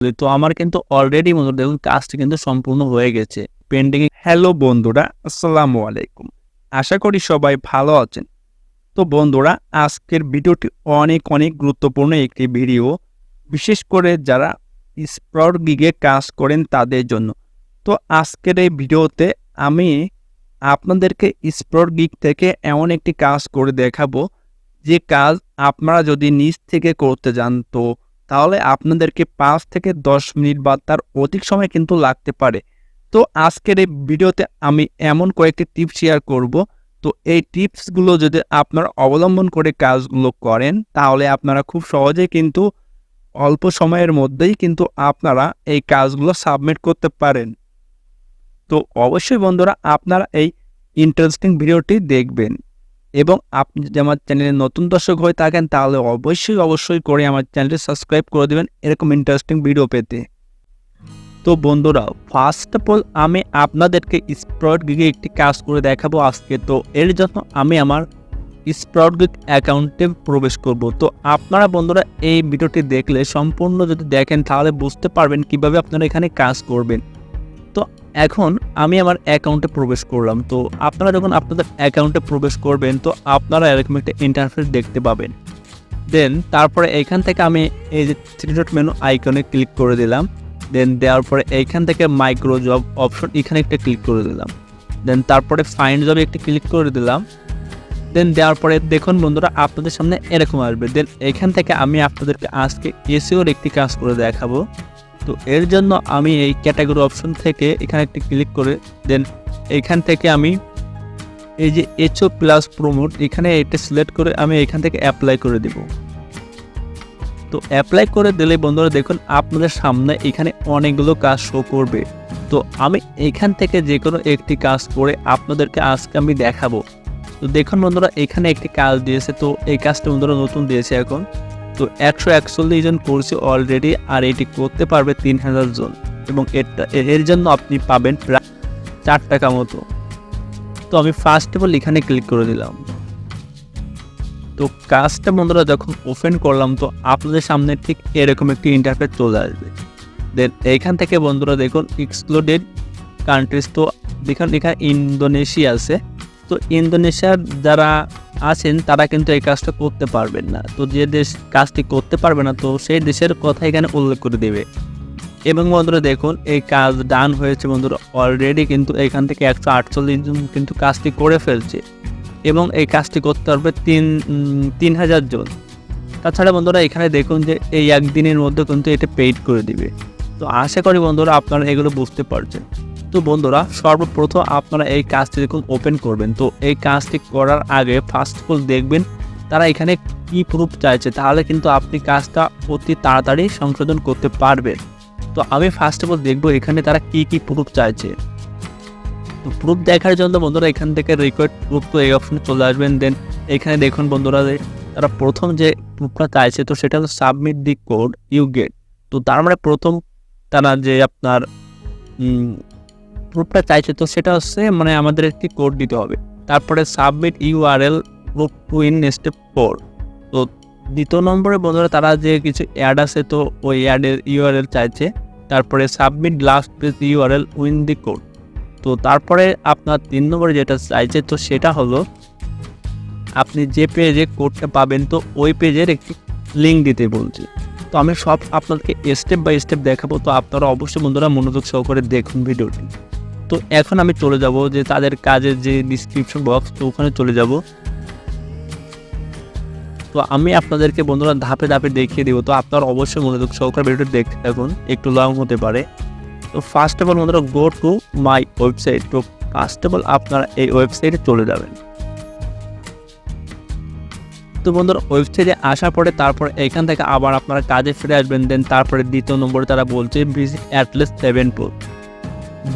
তো আমার কিন্তু অলরেডি বন্ধুরা দেখুন কাজটি কিন্তু সম্পূর্ণ হয়ে গেছে, পেন্ডিং। হ্যালো বন্ধুরা, আসসালামু আলাইকুম। আশা করি সবাই ভালো আছেন। তো বন্ধুরা, আজকের ভিডিওটি অনেক গুরুত্বপূর্ণ একটি ভিডিও, বিশেষ করে যারা স্প্রাউটগিগে কাজ করেন তাদের জন্য। তো আজকের এই ভিডিওতে আমি আপনাদেরকে স্প্রাউটগিগ থেকে এমন একটি কাজ করে দেখাবো, যে কাজ আপনারা যদি নিজ থেকে করতে যান তো তাহলে আপনাদেরকে 5 থেকে 10 মিনিট বা তার অধিক সময় কিন্তু লাগতে পারে। তো আজকের এই ভিডিওতে আমি এমন কয়েকটি টিপস শেয়ার করব। তো এই টিপসগুলো যদি আপনারা অবলম্বন করে কাজগুলো করেন তাহলে আপনারা খুব সহজেই কিন্তু অল্প সময়ের মধ্যেই কিন্তু আপনারা এই কাজগুলো সাবমিট করতে পারেন। তো অবশ্যই বন্ধুরা আপনারা এই ইন্টারেস্টিং ভিডিওটি দেখবেন, এবং আপনি যদি আমার চ্যানেলে নতুন দর্শক হয়ে থাকেন তাহলে অবশ্যই করে আমার চ্যানেলটি সাবস্ক্রাইব করে দেবেন এরকম ইন্টারেস্টিং ভিডিও পেতে। তো বন্ধুরা, ফার্স্ট অফ অল আমি আপনাদেরকে স্প্রাউটগিগে একটি কাজ করে দেখাবো আজকে। তো এর জন্য আমি আমার স্প্রাউটগিগ অ্যাকাউন্টে প্রবেশ করব। তো আপনারা বন্ধুরা এই ভিডিওটি দেখলে সম্পূর্ণ যদি দেখেন তাহলে বুঝতে পারবেন কিভাবে আপনারা এখানে কাজ করবেন। তো এখন আমি আমার অ্যাকাউন্টে প্রবেশ করলাম। তো আপনারা যখন আপনাদের অ্যাকাউন্টে প্রবেশ করবেন তো আপনারা এরকম একটা ইন্টারফেস দেখতে পাবেন। দেন তারপরে এইখান থেকে আমি এই যে থ্রি ডট মেনু আইকনে ক্লিক করে দিলাম। দেন দেওয়ার পরে এইখান থেকে মাইক্রো জব অপশন এখানে একটা ক্লিক করে দিলাম। দেন তারপরে ফাইন্ড জবে একটা ক্লিক করে দিলাম। দেন দেওয়ার পরে দেখুন বন্ধুরা আপনাদের সামনে এরকম আসবে। দেন এইখান থেকে আমি আপনাদেরকে আজকে এসইওর একটি কাজ করে দেখাবো। তো এর জন্য আমি এই ক্যাটাগরি অপশন থেকে এখানে একটি ক্লিক করে দেন এইখান থেকে আমি এই যে SEO+Promote এখানে এটা সিলেক্ট করে আমি এখান থেকে অ্যাপ্লাই করে দেব। তো অ্যাপ্লাই করে দিলে বন্ধুরা দেখুন আপনাদের সামনে এখানে অনেকগুলো কাজ শো করবে। তো আমি এখান থেকে যে কোনো একটি কাজ করে আপনাদেরকে আজকে আমি দেখাবো। তো দেখুন বন্ধুরা এখানে একটি কাজ দিয়েছে। তো এই কাজটা বন্ধুরা নতুন দিয়েছে এখন। তো 141 জন করছে অলরেডি, আর এটি করতে পারবে 3000 জন, এবং এর জন্য আপনি পাবেন প্রায় 4 টাকা মতো। তো আমি ফার্স্ট অফ অল এখানে ক্লিক করে দিলাম। তো কাজটা বন্ধুরা যখন ওপেন করলাম তো আপনাদের সামনে ঠিক এরকম একটি ইন্টারফেস চলে আসবে। দেন এইখান থেকে বন্ধুরা দেখুন এক্সক্লুডেড কান্ট্রিজ, তো দেখুন এখানে ইন্দোনেশিয়া আছে। তো ইন্দোনেশিয়ার যারা আছেন তারা কিন্তু এই কাজটা করতে পারবেন না। তো যে দেশ কাজটি করতে পারবে না তো সেই দেশের কথা এখানে উল্লেখ করে দেবে। এবং বন্ধুরা দেখুন এই কাজ ডান হয়েছে বন্ধুরা অলরেডি, কিন্তু এখান থেকে 148 জন কিন্তু কাজটি করে ফেলছে, এবং এই কাজটি করতে পারবে 3000 জন। তাছাড়া বন্ধুরা এখানে দেখুন যে এই একদিনের মধ্যে কিন্তু এটা পেইড করে দিবে। তো আশা করি বন্ধুরা আপনারা এগুলো বুঝতে পারছেন। তো বন্ধুরা সর্বপ্রথম আপনারা এই কাজটি দেখুন ওপেন করবেন। তো এই কাজটি করার আগে ফার্স্ট অফ অল দেখবেন তারা এখানে কি প্রুফ চাইছে, তাহলে কিন্তু আপনি কাজটা অতি তাড়াতাড়ি সংশোধন করতে পারবেন। তো আমি ফার্স্ট অফ অল দেখবো এখানে তারা কি প্রুফ চাইছে। তো প্রুফ দেখার জন্য বন্ধুরা এখান থেকে রিকোয়ার্ড প্রুফ, তো এই অপশনে চলে আসবেন। দেন এখানে দেখুন বন্ধুরা তারা প্রথম যে প্রুফটা চাইছে তো সেটা হলো submit the code you get. তো তার মানে প্রথম তারা যে আপনার প্রুফটা চাইছে তো সেটা হচ্ছে মানে আমাদের একটি কোড দিতে হবে। তারপরে submit URL proof two in step 4। তো দ্বিতীয় নম্বরে বন্ধুরা তারা যে কিছু অ্যাড আছে তো ওই অ্যাডের ইউআরএল চাইছে। তারপরে submit last page URL win দি কোড। তো তারপরে আপনার 3 নম্বরে যেটা চাইছে তো সেটা হলো আপনি যে পেজে কোডটা পাবেন তো ওই পেজের একটি লিঙ্ক দিতে বলছি। তো আমি সব আপনাদেরকে স্টেপ বাই স্টেপ দেখাবো। তো আপনারা অবশ্যই বন্ধুরা মনোযোগ সহকারে দেখুন ভিডিওটি। তো এখন আমি চলে যাব যে তাদের কাজের যে ডিসক্রিপশন বক্স, তো ওখানে চলে যাব। তো আমি আপনাদেরকে বন্ধুরা ধাপে দেখিয়ে দেবো। তো আপনারা অবশ্যই মনোযোগ সহকারে ভিডিওটি দেখতে থাকুন, একটু লং হতে পারে। তো ফার্স্ট অফ অল বন্ধুরা গো টু মাই ওয়েবসাইট। তো ফার্স্ট অফ অল আপনারা এই ওয়েবসাইটে চলে যাবেন। তো বন্ধুরা ওয়েবসাইটে আসার পরে তারপর এখান থেকে আবার আপনারা কাজে ফিরে আসবেন। দেন তারপরে দ্বিতীয় নম্বরে তারা বলছে visit at least 7 post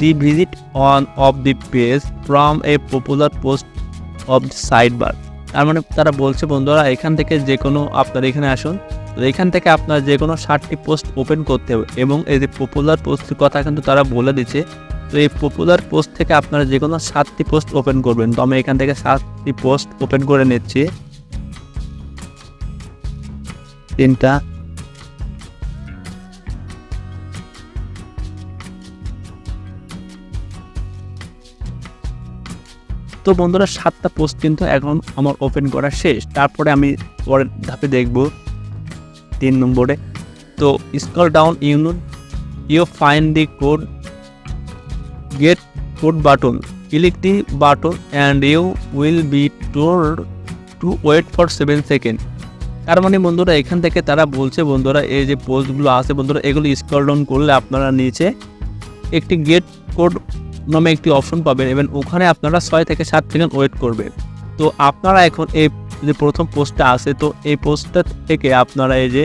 the visit on of the page from a popular post of the side bar. তার মানে তারা বলছে বন্ধুরা এখান থেকে যে কোনো আপনারা এখানে আসুন, তো এখান থেকে আপনার যে কোনো 60টি পোস্ট ওপেন করতে হবে, এবং এই যে পপুলার পোস্টের কথা কিন্তু তারা বলে দিচ্ছে। তো এই পপুলার পোস্ট থেকে আপনারা যে কোনো 7টি পোস্ট ওপেন করবেন। তো আমি এখান থেকে 7টি পোস্ট ওপেন করে নিচ্ছি। 3টা তো বন্ধুরা 7টা পোস্ট কিন্তু এখন আমার ওপেন করা শেষ। তারপরে আমি পরের ধাপে দেখব 3 নম্বরে। তো scroll down you find the code get code button, click the button and you will be told to wait for 7 second. তার মানে বন্ধুরা এখান থেকে তারা বলছে বন্ধুরা এই যে পোস্টগুলো আছে বন্ধুরা এগুলো স্ক্রল ডাউন করলে আপনারা নিচে একটি গেট কোড নামে একটি অপশন পাবেন এবং ওখানে আপনারা 6 থেকে 7 সেকেন্ড ওয়েট করবেন। তো আপনারা এখন এই যে প্রথম পোস্টটা আছে তো এই পোস্টটা থেকে আপনারা এই যে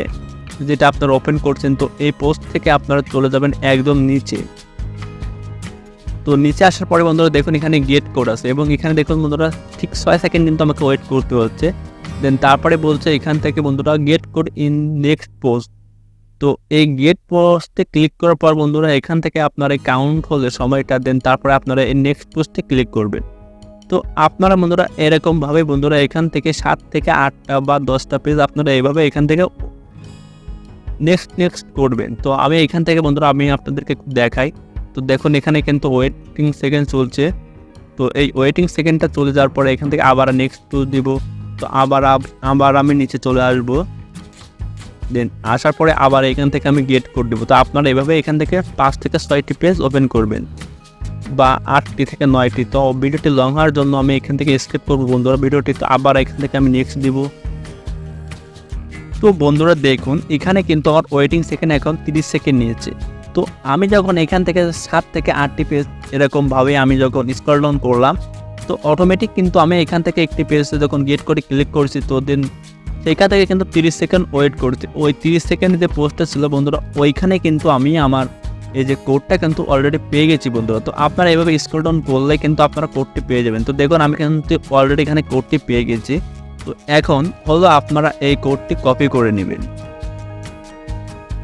যেটা আপনারা ওপেন করছেন তো এই পোস্ট থেকে আপনারা চলে যাবেন একদম নিচে। তো নিচে আসার পরে বন্ধুরা দেখুন এখানে গেট কোড আছে এবং এখানে দেখুন বন্ধুরা ঠিক 6 সেকেন্ড কিন্তু আমাকে ওয়েট করতে হচ্ছে। দেন তারপরে বলছে এখান থেকে বন্ধুরা gate code in next post. তো এই গেট পোস্টে ক্লিক করার পর বন্ধুরা এখান থেকে আপনার এই কাউন্ট হলে সময়টা দেন তারপরে আপনারা এই নেক্সট পোস্টে ক্লিক করবেন। তো আপনারা বন্ধুরা এরকমভাবে বন্ধুরা এখান থেকে 7 থেকে 8টা বা 10টা পেজ আপনারা এইভাবে এখান থেকে নেক্সট করবেন। তো আমি এখান থেকে বন্ধুরা আমি আপনাদেরকে দেখাই। তো দেখুন এখানে কিন্তু ওয়েটিং সেকেন্ড চলছে। তো এই ওয়েটিং সেকেন্ডটা চলে যাওয়ার পরে এখান থেকে আবার নেক্সট পোস্ট দিব। তো আবার আমি নিচে চলে আসবো। দেন আসার পরে আবার এখান থেকে আমি গেট কোড দেবো। তো আপনারা এভাবে এখান থেকে 5 থেকে 6টি পেজ ওপেন করবেন বা 8টি থেকে 9টি। তো ভিডিওটি লং হওয়ার জন্য আমি এখান থেকে স্কিপ করবো বন্ধুরা ভিডিওটি। তো আবার এখান থেকে আমি নেক্সট দিব। তো বন্ধুরা দেখুন এখানে কিন্তু আমার ওয়েটিং সেকেন্ড এখন 30 সেকেন্ড নিয়েছে। তো আমি যখন এখান থেকে 7 থেকে 8টি পেজ এরকমভাবে আমি যখন স্ক্রল ডাউন করলাম তো অটোমেটিক কিন্তু আমি এখান থেকে একটি পেজে যখন গেট করে ক্লিক করছি তো দেন সেখান থেকে কিন্তু 30 সেকেন্ড ওয়েট করছি। ওই 30 সেকেন্ডের যে পোস্টটা ছিল বন্ধুরা ওইখানে কিন্তু আমি আমার এই যে কোডটা কিন্তু অলরেডি পেয়ে গেছি বন্ধুরা। তো আপনারা এইভাবে স্ক্রল ডাউন করলে কিন্তু আপনারা কোডটি পেয়ে যাবেন। তো দেখুন আমি কিন্তু অলরেডি এখানে কোডটি পেয়ে গেছি। তো এখন হলো আপনারা এই কোডটি কপি করে নেবেন।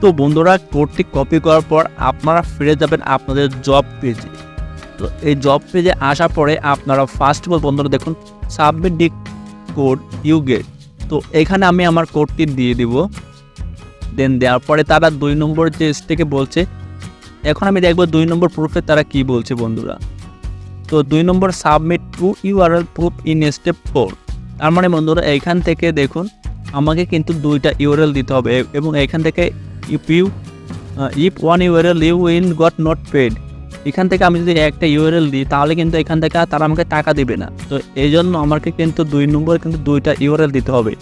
তো বন্ধুরা কোডটি কপি করার পর আপনারা ফিরে যাবেন আপনাদের জব পেজে। তো এই জব পেজে আসার পরে আপনারা ফার্স্ট অফ অল বন্ধুরা দেখুন submit the code you get. তো এখানে আমি আমার কোডটি দিয়ে দিব। দেন দেওয়ার পরে তারা 2 নম্বর যে স্টেকে বলছে এখন আমি দেখব 2 নম্বর প্রুফে তারা কি বলছে বন্ধুরা। তো 2 নম্বর submit to URL proof in step 4। তার মানে বন্ধুরা এইখান থেকে দেখুন আমাকে কিন্তু 2টা ইউআরএল দিতে হবে এবং এখান থেকে if one URL you will got not paid. এখান থেকে আমি যদি একটা ইউআরএল দিই তাহলে কিন্তু এখান থেকে তারা আমাকে টাকা দিবে না। তো এই জন্য আমাকে কিন্তু 2 নম্বরে কিন্তু 2টা ইউআরএল দিতে হবে।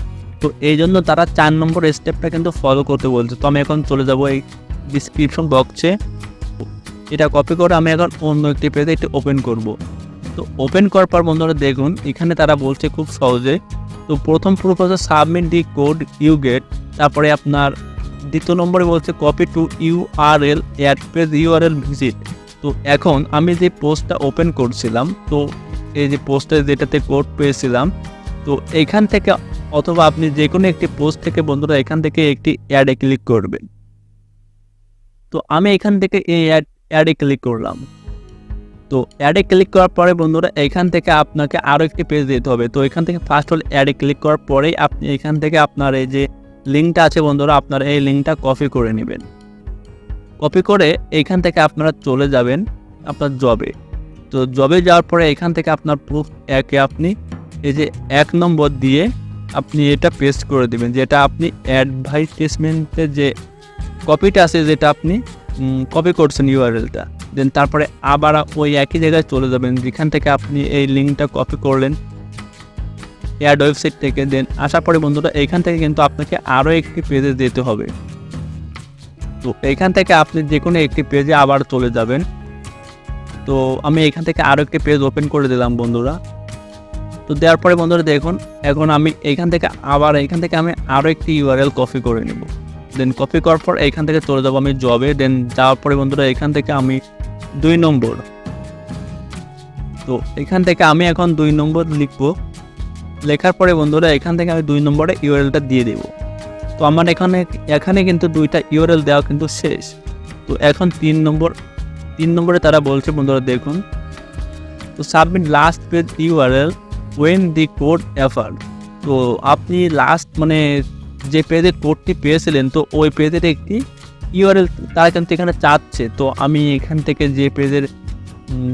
তো এই জন্য তারা 4 নম্বর স্টেপটা কিন্তু ফলো করতে বলছে। তো আমি এখন চলে যাব এই ডিসক্রিপশন বক্সে, এটা কপি করে আমি এখন অন্য একটি পেজে একটু ওপেন করব। তো ওপেন করার পর বন্ধুরা দেখুন এখানে তারা বলছে খুব সহজে। তো প্রথম প্রুফ হচ্ছে submit the code you get. তারপরে আপনার 2 নম্বরে বলছে copy to URL add page URL visit. তো এখন আমি যে পোস্টটা ওপেন করছিলাম তো এই যে পোস্টে যেটাতে কোড পেয়েছিলাম তো এখান থেকে অথবা আপনি যে কোনো একটি পোস্ট থেকে বন্ধুরা এখান থেকে একটি অ্যাডে ক্লিক করবেন। তো আমি এখান থেকে এই অ্যাডে ক্লিক করলাম। তো অ্যাডে ক্লিক করার পরে বন্ধুরা এখান থেকে আপনাকে আরও একটি পেজ দিতে হবে। তো এখান থেকে ফার্স্ট হল অ্যাডে ক্লিক করার পরেই আপনি এখান থেকে আপনার এই যে লিঙ্কটা আছে বন্ধুরা আপনার এই লিঙ্কটা কপি করে নেবেন। কপি করে এইখান থেকে আপনারা চলে যাবেন আপনার জবে। তো জবে যাওয়ার পরে এখান থেকে আপনার প্রুফ একে আপনি এই যে 1 নম্বর দিয়ে আপনি এটা পেস্ট করে দেবেন, যেটা আপনি অ্যাডভার্টাইজমেন্টে যে কপিটা আছে যেটা আপনি কপি করছেন ইউআরএলটা। দেন তারপরে আবার ওই একই জায়গায় চলে যাবেন যেখান থেকে আপনি এই লিঙ্কটা কপি করলেন অ্যাড ওয়েবসাইট থেকে। দেন আসার পরে বন্ধুরা এইখান থেকে কিন্তু আপনাকে আরও একটি পেজে যেতে হবে। তো এইখান থেকে আপনি যে কোনো একটি পেজে আবার চলে যাবেন। তো আমি এখান থেকে আরও একটি পেজ ওপেন করে দিলাম বন্ধুরা। তো দেওয়ার পরে বন্ধুরা দেখুন এখন আমি এইখান থেকে আমি আরও একটি ইউআরএল কপি করে নেব। দেন কপি করার পর এইখান থেকে চলে যাবো আমি জবে। দেন যাওয়ার পরে বন্ধুরা এখান থেকে আমি 2 নম্বর, তো এখান থেকে আমি এখন 2 নম্বর লিখবো। লেখার পরে বন্ধুরা এখান থেকে আমি 2 নম্বরে ইউআরএলটা দিয়ে দেবো। তো আমার এখানে কিন্তু 2টা ইউআরএল দেওয়া কিন্তু শেষ। তো এখন 3 নম্বরে তারা বলছে বন্ধুরা দেখুন তো submit last page URL when the code appear. তো আপনি লাস্ট মানে যে পেজের কোডটি পেয়েছিলেন তো ওই পেজের একটি ইউআরএল তারা কিন্তু এখানে চাচ্ছে। তো আমি এখান থেকে যে পেজের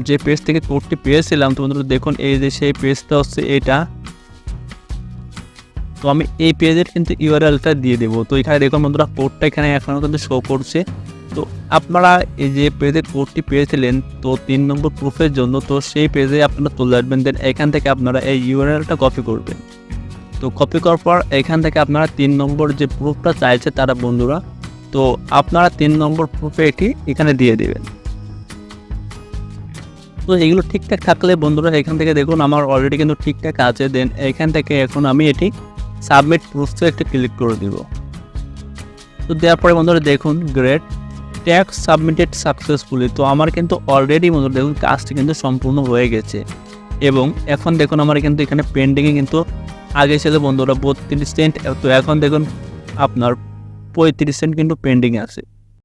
যে পেজ থেকে কোডটি পেয়েছিলাম, তো বন্ধুরা দেখুন এই যে সেই পেজটা হচ্ছে এটা। তো আমি এই পেজের কিন্তু ইউআরএলটা দিয়ে দেবো। তো এখানে দেখুন বন্ধুরা কোডটা এখানে এখনও কিন্তু শো করছে। তো আপনারা এই যে পেজের কোডটি পেয়েছিলেন তো 3 নম্বর প্রুফের জন্য, তো সেই পেজে আপনারা চলে আসবেন। দেন এখান থেকে আপনারা এই ইউআরএলটা কপি করবেন। তো কপি করার পর এখান থেকে আপনারা 3 নম্বর যে প্রুফটা চাইছে তারা বন্ধুরা, তো আপনারা 3 নম্বর প্রুফে এটি এখানে দিয়ে দেবেন। তো এগুলো ঠিকঠাক থাকলে বন্ধুরা এখান থেকে দেখুন আমার অলরেডি কিন্তু ঠিকঠাক আছে। দেন এখান থেকে এখন আমি এটি সাবমিট প্রুফে একটু ক্লিক করে দিব। তো দেওয়ার পরে বন্ধুরা দেখুন গ্রেট, ট্যাক্স সাবমিটেড সাকসেসফুলি। তো আমার কিন্তু অলরেডি বন্ধুরা দেখুন কাজটি কিন্তু সম্পূর্ণ হয়ে গেছে। এবং এখন দেখুন আমার কিন্তু এখানে পেন্ডিংয়ে কিন্তু আগে ছিল বন্ধুরা 32 সেন্ট, তো এখন দেখুন আপনার 35 সেন্ট কিন্তু পেন্ডিংয়ে আছে।